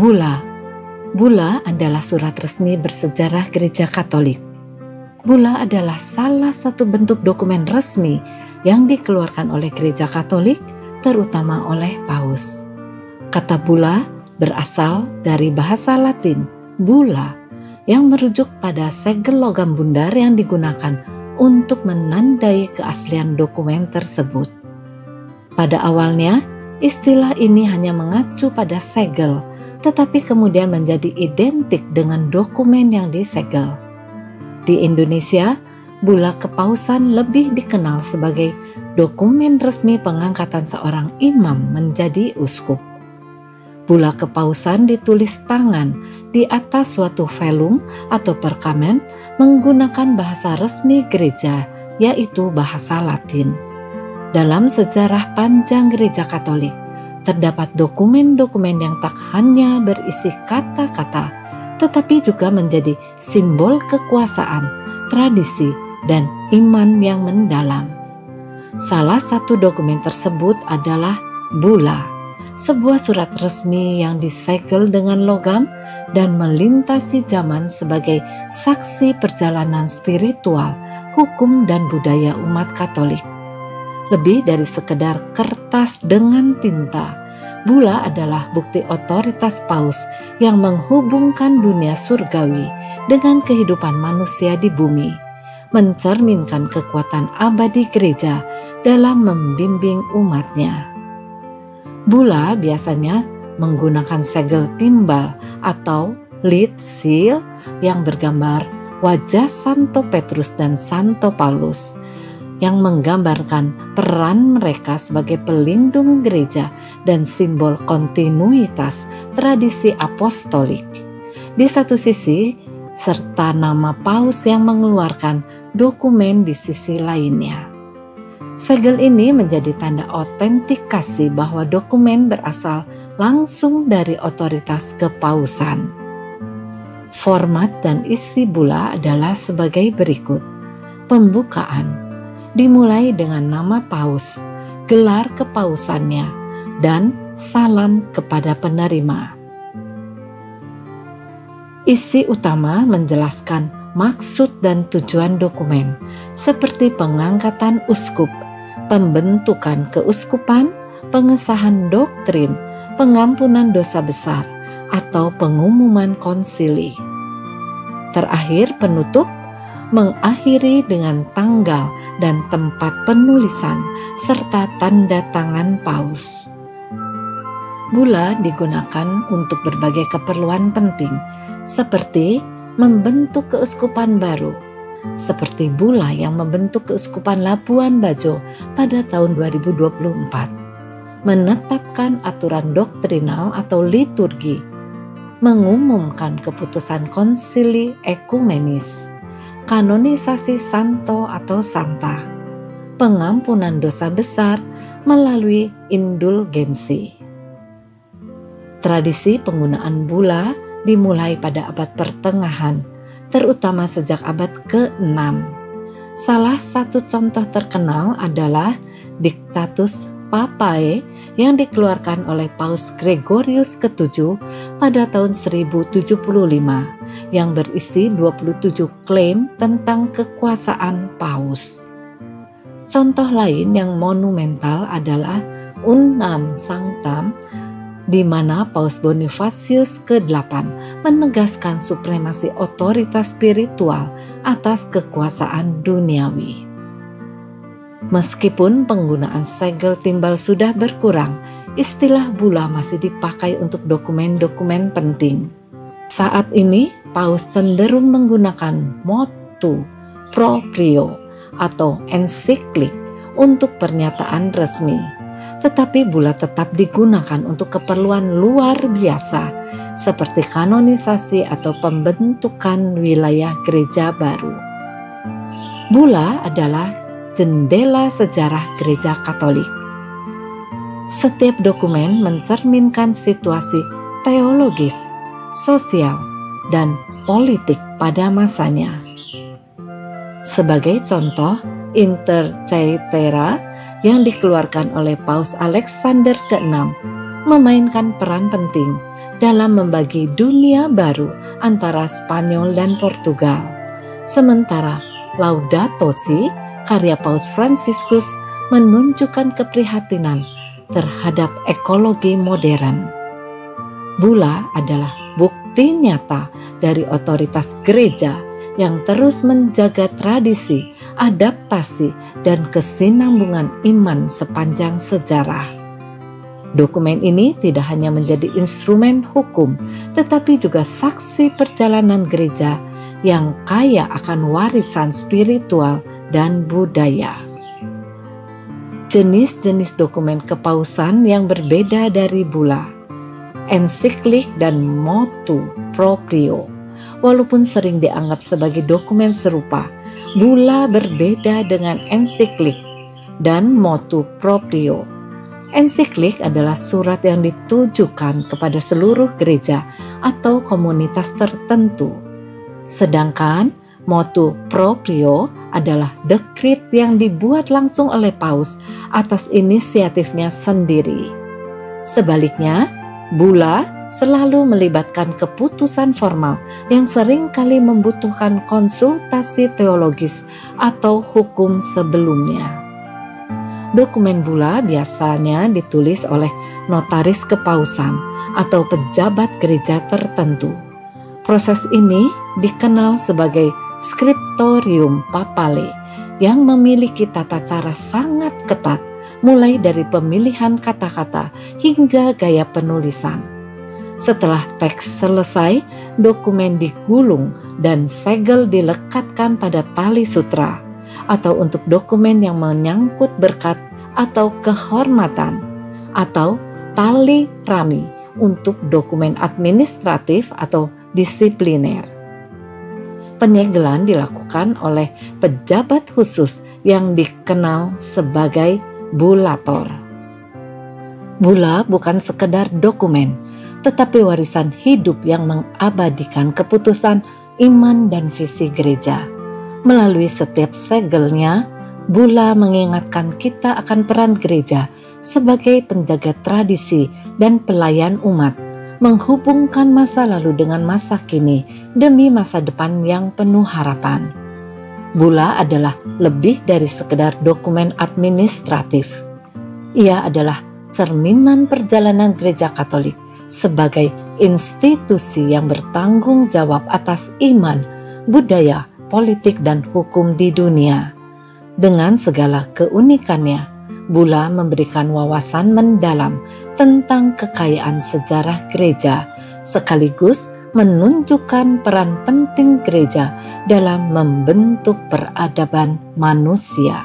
Bula. Bula adalah surat resmi bersejarah Gereja Katolik. Bula adalah salah satu bentuk dokumen resmi yang dikeluarkan oleh Gereja Katolik, terutama oleh Paus. Kata bula berasal dari bahasa Latin bulla, yang merujuk pada segel logam bundar yang digunakan untuk menandai keaslian dokumen tersebut. Pada awalnya, istilah ini hanya mengacu pada segel, tetapi kemudian menjadi identik dengan dokumen yang disegel. Di Indonesia, bula kepausan lebih dikenal sebagai dokumen resmi pengangkatan seorang imam menjadi uskup. Bula kepausan ditulis tangan di atas suatu velum atau perkamen menggunakan bahasa resmi gereja, yaitu bahasa Latin. Dalam sejarah panjang Gereja Katolik, terdapat dokumen-dokumen yang tak hanya berisi kata-kata, tetapi juga menjadi simbol kekuasaan, tradisi, dan iman yang mendalam. Salah satu dokumen tersebut adalah bula, sebuah surat resmi yang disegel dengan logam dan melintasi zaman sebagai saksi perjalanan spiritual, hukum, dan budaya umat Katolik. Lebih dari sekedar kertas dengan tinta, bula adalah bukti otoritas Paus yang menghubungkan dunia surgawi dengan kehidupan manusia di bumi, mencerminkan kekuatan abadi gereja dalam membimbing umatnya. Bula biasanya menggunakan segel timbal atau lead seal yang bergambar wajah Santo Petrus dan Santo Paulus, yang menggambarkan peran mereka sebagai pelindung gereja dan simbol kontinuitas tradisi apostolik. Di satu sisi, serta nama Paus yang mengeluarkan dokumen di sisi lainnya. Segel ini menjadi tanda autentikasi bahwa dokumen berasal langsung dari otoritas kepausan. Format dan isi bula adalah sebagai berikut. Pembukaan dimulai dengan nama Paus, gelar kepausannya, dan salam kepada penerima. Isi utama menjelaskan maksud dan tujuan dokumen, seperti pengangkatan uskup, pembentukan keuskupan, pengesahan doktrin, pengampunan dosa besar, atau pengumuman konsili. Terakhir, penutup mengakhiri dengan tanggal dan tempat penulisan serta tanda tangan Paus. Bula digunakan untuk berbagai keperluan penting, seperti membentuk keuskupan baru, seperti bula yang membentuk keuskupan Labuan Bajo pada tahun 2024, menetapkan aturan doktrinal atau liturgi, mengumumkan keputusan konsili ekumenis, kanonisasi santo atau santa, pengampunan dosa besar melalui indulgensi. Tradisi penggunaan bula dimulai pada abad pertengahan, terutama sejak abad ke-6. Salah satu contoh terkenal adalah Dictatus Papae yang dikeluarkan oleh Paus Gregorius ke-7 pada tahun 1075, yang berisi 27 klaim tentang kekuasaan Paus. Contoh lain yang monumental adalah Unam Sanctam, di mana Paus Bonifacius ke-8 menegaskan supremasi otoritas spiritual atas kekuasaan duniawi. Meskipun penggunaan segel timbal sudah berkurang, istilah bula masih dipakai untuk dokumen-dokumen penting. Saat ini, Paus cenderung menggunakan motu proprio atau ensiklik untuk pernyataan resmi. Tetapi bula tetap digunakan untuk keperluan luar biasa, seperti kanonisasi atau pembentukan wilayah gereja baru. Bula adalah jendela sejarah Gereja Katolik. Setiap dokumen mencerminkan situasi teologis, sosial, dan politik pada masanya. Sebagai contoh, Inter Caetera yang dikeluarkan oleh Paus Alexander ke-6 memainkan peran penting dalam membagi dunia baru antara Spanyol dan Portugal. Sementara Laudato Si, karya Paus Fransiskus, menunjukkan keprihatinan terhadap ekologi modern. Bula adalah bukti nyata dari otoritas gereja yang terus menjaga tradisi, adaptasi, dan kesinambungan iman sepanjang sejarah. Dokumen ini tidak hanya menjadi instrumen hukum, tetapi juga saksi perjalanan gereja yang kaya akan warisan spiritual dan budaya. Jenis-jenis dokumen kepausan yang berbeda dari bula, ensiklik dan motu proprio. Walaupun sering dianggap sebagai dokumen serupa, bula berbeda dengan ensiklik dan motu proprio. Ensiklik adalah surat yang ditujukan kepada seluruh gereja atau komunitas tertentu. Sedangkan motu proprio adalah dekrit yang dibuat langsung oleh paus atas inisiatifnya sendiri. Sebaliknya, bula selalu melibatkan keputusan formal yang seringkali membutuhkan konsultasi teologis atau hukum sebelumnya. Dokumen bula biasanya ditulis oleh notaris kepausan atau pejabat gereja tertentu. Proses ini dikenal sebagai scriptorium papale yang memiliki tata cara sangat ketat, mulai dari pemilihan kata-kata hingga gaya penulisan. Setelah teks selesai, dokumen digulung dan segel dilekatkan pada tali sutra, atau untuk dokumen yang menyangkut berkat atau kehormatan, atau tali rami untuk dokumen administratif atau disipliner. Penyegelan dilakukan oleh pejabat khusus yang dikenal sebagai bulator. Bula bukan sekedar dokumen, tetapi warisan hidup yang mengabadikan keputusan iman dan visi gereja. Melalui setiap segelnya, bula mengingatkan kita akan peran gereja sebagai penjaga tradisi dan pelayan umat, menghubungkan masa lalu dengan masa kini demi masa depan yang penuh harapan. Bula adalah lebih dari sekedar dokumen administratif. Ia adalah cerminan perjalanan gereja Katolik sebagai institusi yang bertanggung jawab atas iman, budaya, politik, dan hukum di dunia. Dengan segala keunikannya, bula memberikan wawasan mendalam tentang kekayaan sejarah gereja, sekaligus menunjukkan peran penting gereja dalam membentuk peradaban manusia.